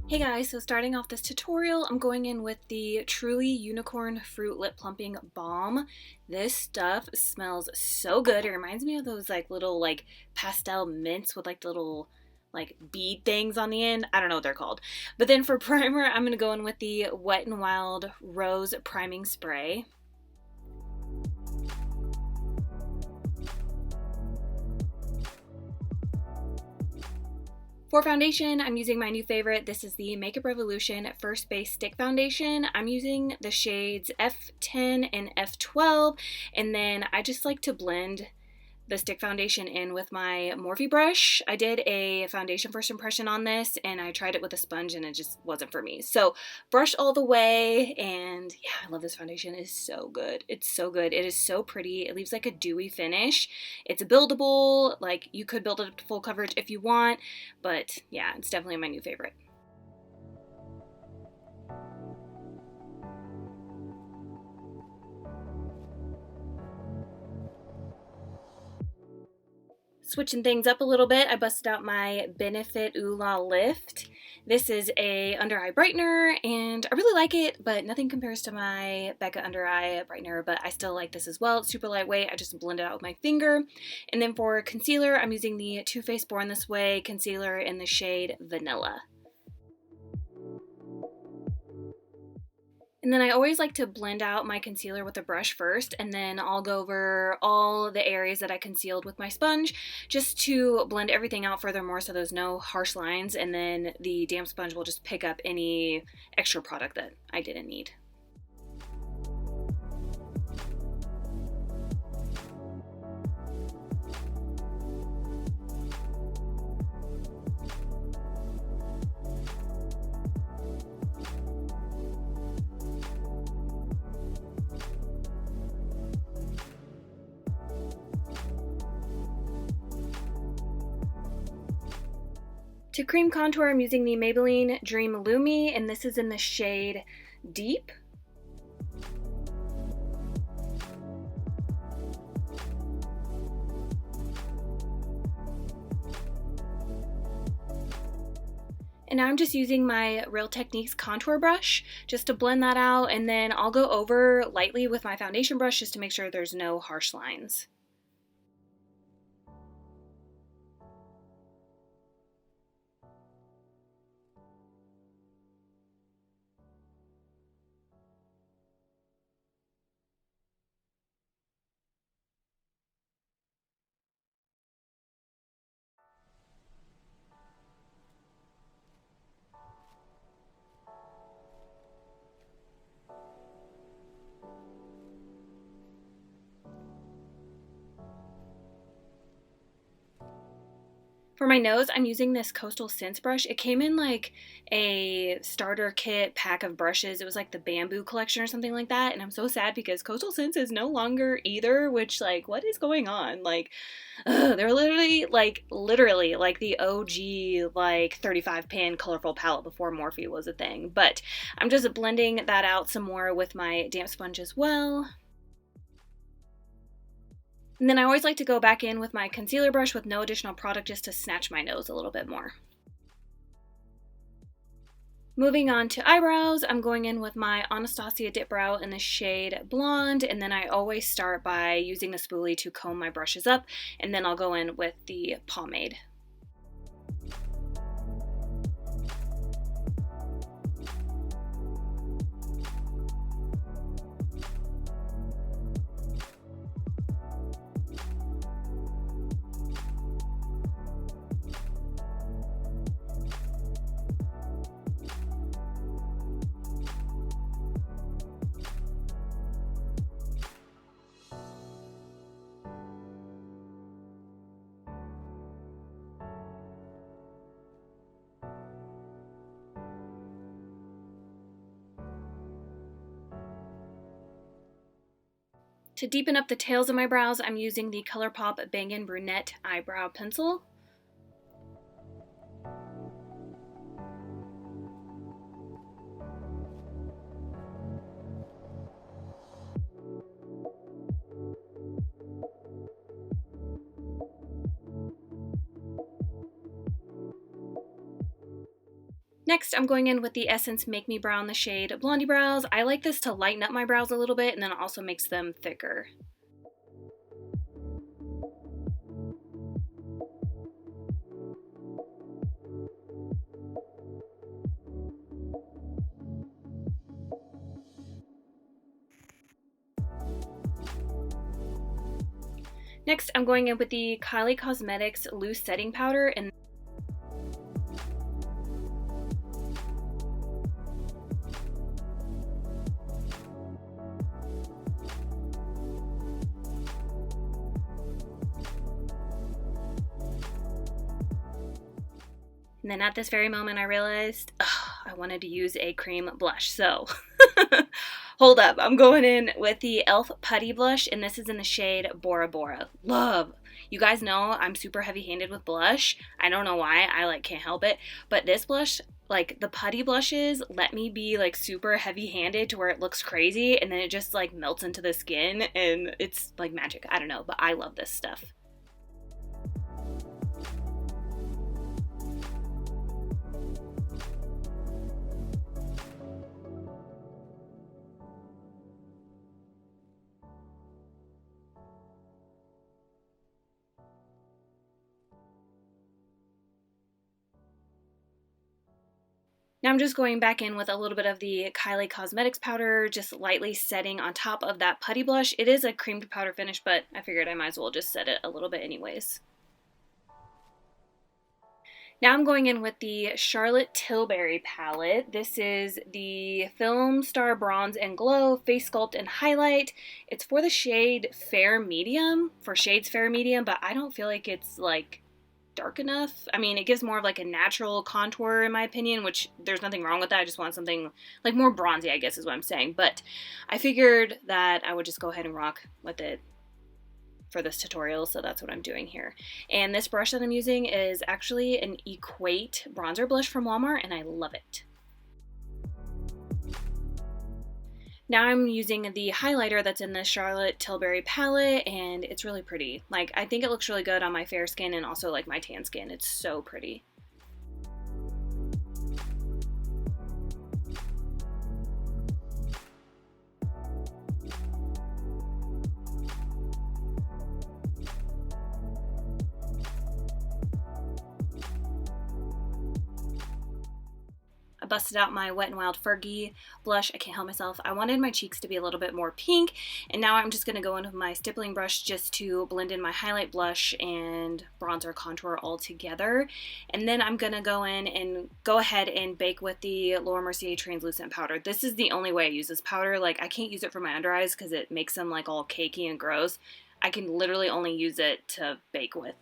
Hey guys, so starting off this tutorial, I'm going in with the Truly Unicorn Fruit Lip Plumping Balm. This stuff smells so good. It reminds me of those little pastel mints with little bead things on the end. I don't know what they're called. But then for primer, I'm going to go in with the Wet n Wild Rose Priming Spray. For foundation, I'm using my new favorite. This is the Makeup Revolution First Base Stick Foundation. I'm using the shades F10 and F12, and then I just like to blend the stick foundation in with my Morphe brush. I did a foundation first impression on this, and I tried it with a sponge, and it just wasn't for me. So brush all the way, and yeah, I love this foundation. It is so good. It's so good. It is so pretty. It leaves like a dewy finish. It's buildable. Like, you could build it up to full coverage if you want, but yeah, it's definitely my new favorite. Switching things up a little bit, I busted out my Benefit Ooh La Lift. This is a under eye brightener, and I really like it, but nothing compares to my Becca under eye brightener, but I still like this as well. It's super lightweight. I just blend it out with my finger. And then for concealer, I'm using the Too Faced Born This Way concealer in the shade Vanilla. And then I always like to blend out my concealer with a brush first, and then I'll go over all the areas that I concealed with my sponge just to blend everything out furthermore so there's no harsh lines, and then the damp sponge will just pick up any extra product that I didn't need. To cream contour, I'm using the Maybelline Dream Lumi, and this is in the shade Deep. And now I'm just using my Real Techniques contour brush just to blend that out, and then I'll go over lightly with my foundation brush just to make sure there's no harsh lines. For my nose, I'm using this Coastal Scents brush. It came in like a starter kit pack of brushes. It was like the bamboo collection or something like that. And I'm so sad because Coastal Scents is no longer either, which, like, what is going on? Like, they're literally like the OG, like 35 pan colorful palette before Morphe was a thing. But I'm just blending that out some more with my damp sponge as well. And then I always like to go back in with my concealer brush with no additional product just to snatch my nose a little bit more. Moving on to eyebrows, I'm going in with my Anastasia Dip Brow in the shade Blonde, and then I always start by using the spoolie to comb my brushes up, and then I'll go in with the pomade. To deepen up the tails of my brows, I'm using the ColourPop Bangin Brunette Eyebrow Pencil. Next, I'm going in with the Essence Make Me Brow in the shade Blondie Brows. I like this to lighten up my brows a little bit, and then it also makes them thicker. Next, I'm going in with the Kylie Cosmetics Loose Setting Powder, and then at this very moment I realized I wanted to use a cream blush. So hold up, I'm going in with the e.l.f. Putty Blush, and this is in the shade Bora Bora. Love. You guys know I'm super heavy-handed with blush. I don't know why, I can't help it. But this blush, the putty blushes, let me be super heavy-handed to where it looks crazy, and then it just melts into the skin, and it's like magic. I don't know, but I love this stuff. Now I'm just going back in with a little bit of the Kylie Cosmetics powder, just lightly setting on top of that putty blush. It is a creamed powder finish, but I figured I might as well just set it a little bit anyways. Now I'm going in with the Charlotte Tilbury palette. This is the Filmstar Bronze and Glow Face Sculpt and Highlight. It's for the shade Fair Medium, for shades Fair Medium, but I don't feel like it's dark enough. I mean, it gives more of a natural contour in my opinion, which there's nothing wrong with that. I just want something more bronzy, I guess is what I'm saying. But I figured that I would just go ahead and rock with it for this tutorial, so that's what I'm doing here. And this brush that I'm using is actually an Equate bronzer blush from Walmart, and I love it. Now I'm using the highlighter that's in the Charlotte Tilbury palette, and it's really pretty. I think it looks really good on my fair skin and also my tan skin. It's so pretty. I busted out my Wet n Wild Fergie blush. I can't help myself. I wanted my cheeks to be a little bit more pink, and now I'm just going to go in with my stippling brush just to blend in my highlight, blush, and bronzer contour all together. And then I'm going to go in and go ahead and bake with the Laura Mercier translucent powder. This is the only way I use this powder. I can't use it for my under eyes because it makes them all cakey and gross. I can literally only use it to bake with,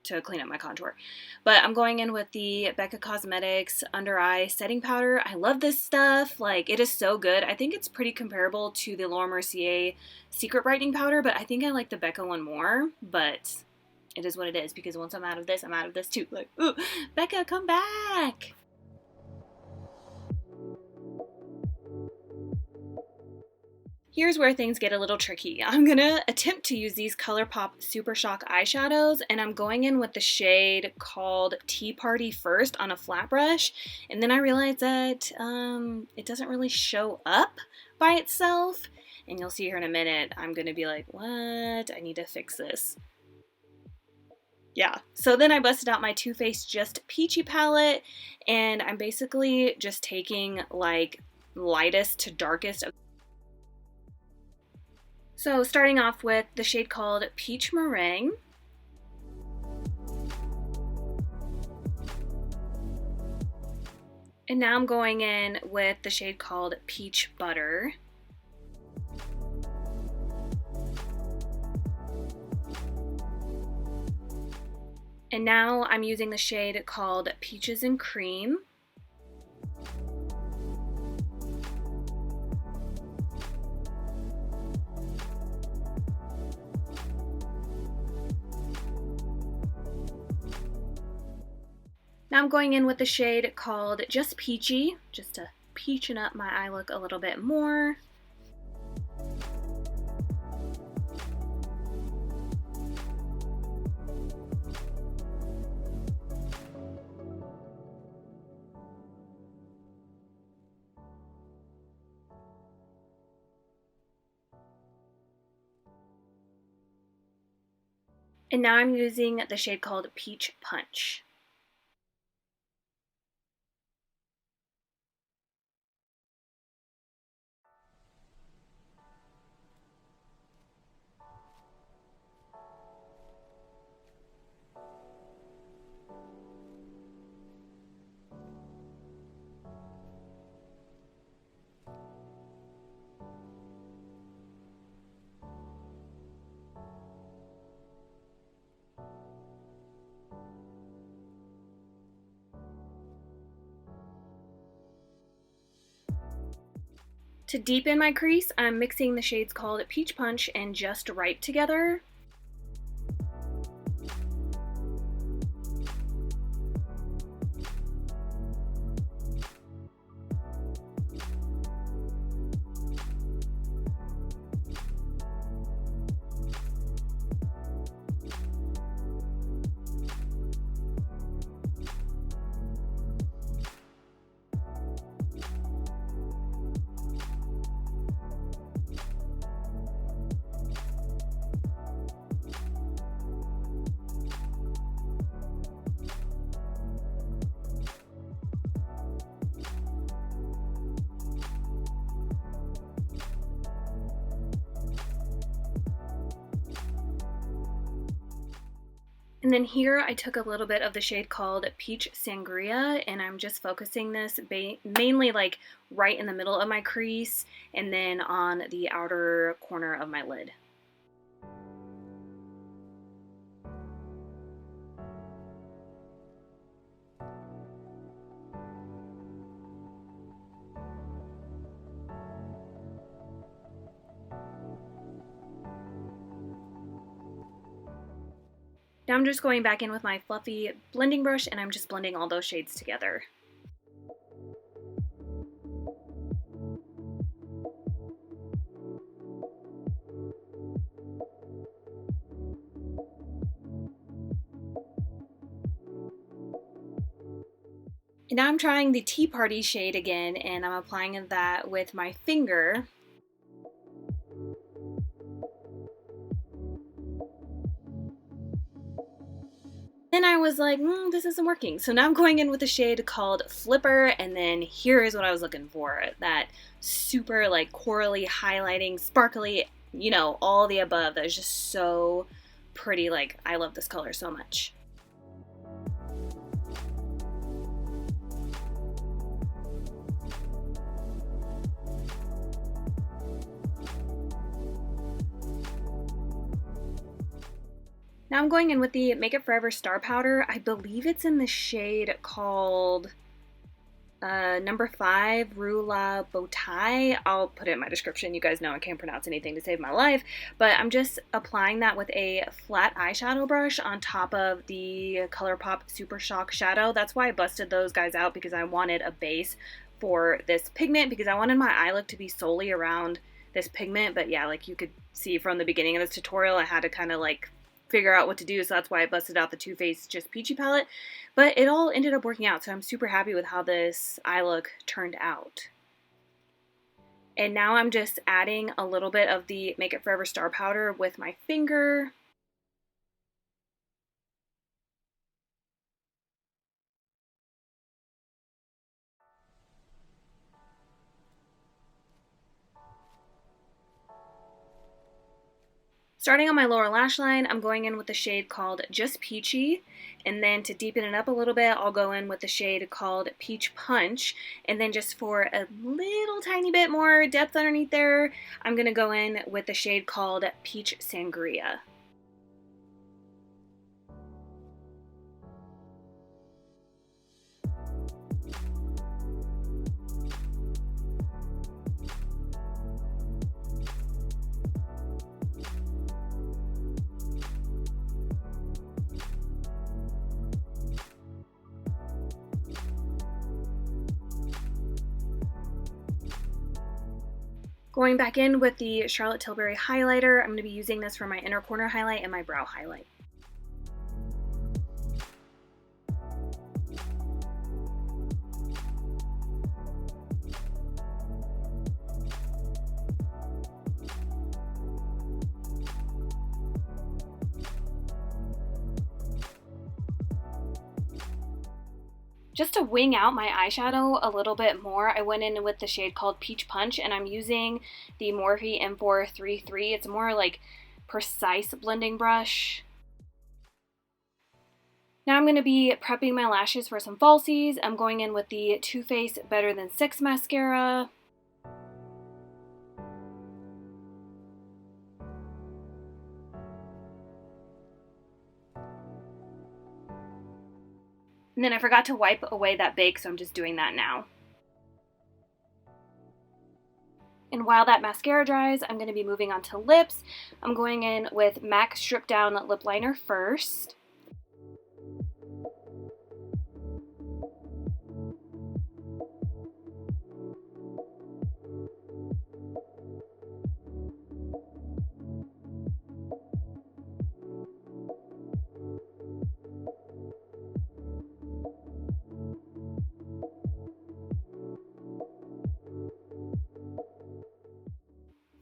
to clean up my contour. But I'm going in with the Becca Cosmetics Under Eye Setting Powder. I love this stuff. It is so good. I think it's pretty comparable to the Laura Mercier Secret Brightening Powder, but I think I like the Becca one more. But it is what it is, because once I'm out of this, I'm out of this too. Ooh, Becca, come back! Here's where things get a little tricky. I'm gonna attempt to use these ColourPop Super Shock eyeshadows, and I'm going in with the shade called Tea Party first on a flat brush, and then I realized that it doesn't really show up by itself, and you'll see here in a minute, I'm gonna be like, what? I need to fix this. Yeah, so then I busted out my Too Faced Just Peachy palette, and I'm basically just taking lightest to darkest of. So starting off with the shade called Peach Meringue. And now I'm going in with the shade called Peach Butter. And now I'm using the shade called Peaches and Cream. Now I'm going in with the shade called Just Peachy, just to peachin' up my eye look a little bit more. And now I'm using the shade called Peach Punch. To deepen my crease, I'm mixing the shades called Peach Punch and Just Right together. And then here I took a little bit of the shade called Peach Sangria, and I'm just focusing this mainly like right in the middle of my crease and then on the outer corner of my lid. Now I'm just going back in with my fluffy blending brush and I'm just blending all those shades together. And now I'm trying the Tea Party shade again, and I'm applying that with my finger. Then I was like, this isn't working. So now I'm going in with a shade called Flipper, and then here is what I was looking for. That super like corally, highlighting, sparkly, you know, all the above. That is just so pretty. Like, I love this color so much. Now I'm going in with the Makeup Forever Star Powder. I believe it's in the shade called number 5, Rue La Bowtie. I'll put it in my description. You guys know I can't pronounce anything to save my life. But I'm just applying that with a flat eyeshadow brush on top of the Colourpop Super Shock Shadow. That's why I busted those guys out, because I wanted a base for this pigment, because I wanted my eye look to be solely around this pigment. But yeah, like you could see from the beginning of this tutorial, I had to kind of like figure out what to do, so that's why I busted out the Too Faced Just Peachy palette. But it all ended up working out, so I'm super happy with how this eye look turned out. And now I'm just adding a little bit of the Makeup Forever Star Powder with my finger. Starting on my lower lash line, I'm going in with the shade called Just Peachy, and then to deepen it up a little bit, I'll go in with the shade called Peach Punch, and then just for a little tiny bit more depth underneath there, I'm going to go in with the shade called Peach Sangria. Going back in with the Charlotte Tilbury highlighter, I'm going to be using this for my inner corner highlight and my brow highlight. Just to wing out my eyeshadow a little bit more, I went in with the shade called Peach Punch, and I'm using the Morphe M433. It's more like precise blending brush. Now I'm going to be prepping my lashes for some falsies. I'm going in with the Too Faced Better Than Sex mascara. And then I forgot to wipe away that bake, so I'm just doing that now. And while that mascara dries, I'm going to be moving on to lips. I'm going in with MAC Strip Down Lip Liner first.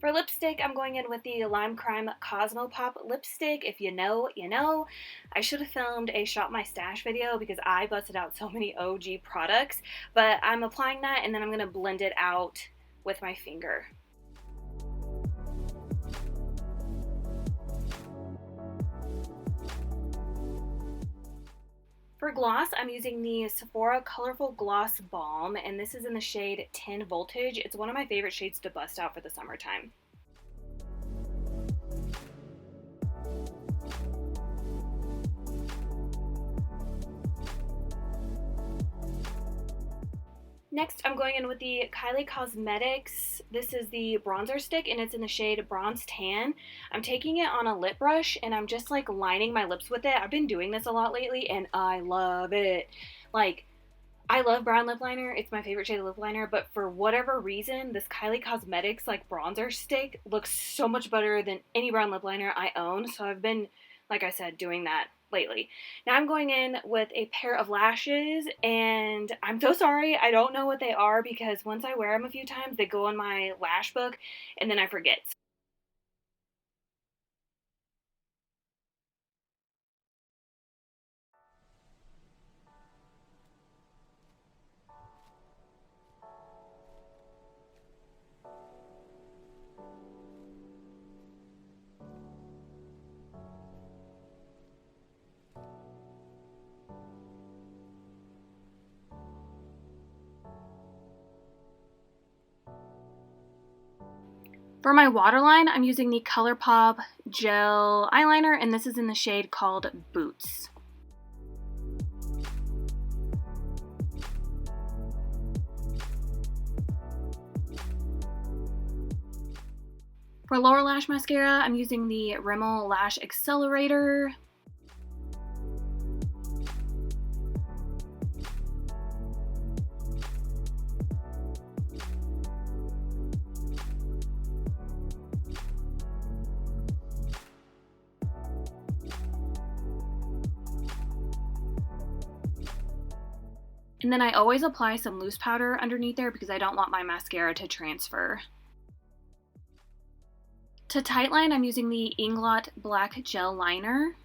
For lipstick, I'm going in with the Lime Crime Cosmo Pop lipstick. If you know, you know. I should have filmed a Shop My Stash video because I busted out so many OG products, but I'm applying that and then I'm going to blend it out with my finger. For gloss, I'm using the Sephora Colorful Gloss Balm, and this is in the shade 10 Voltage. It's one of my favorite shades to bust out for the summertime. Next, I'm going in with the Kylie Cosmetics. This is the bronzer stick, and it's in the shade Bronze Tan. I'm taking it on a lip brush, and I'm just like lining my lips with it. I've been doing this a lot lately, and I love it. Like, I love brown lip liner. It's my favorite shade of lip liner, but for whatever reason, this Kylie Cosmetics like bronzer stick looks so much better than any brown lip liner I own. So I've been, like I said, doing that lately. Now I'm going in with a pair of lashes, and I'm so sorry I don't know what they are because once I wear them a few times, they go in my lash book and then I forget. For my waterline, I'm using the ColourPop Gel Eyeliner, and this is in the shade called Boots. For lower lash mascara, I'm using the Rimmel Lash Accelerator. And then I always apply some loose powder underneath there because I don't want my mascara to transfer. To tightline, I'm using the Inglot Black Gel Liner.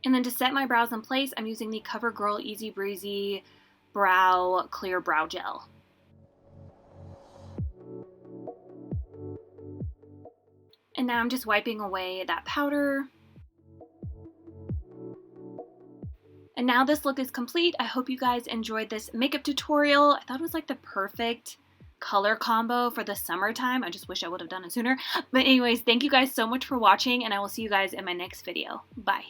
And then to set my brows in place, I'm using the CoverGirl Easy Breezy Brow Clear Brow Gel. And now I'm just wiping away that powder. And now this look is complete. I hope you guys enjoyed this makeup tutorial. I thought it was like the perfect color combo for the summertime. I just wish I would have done it sooner. But anyways, thank you guys so much for watching, and I will see you guys in my next video. Bye.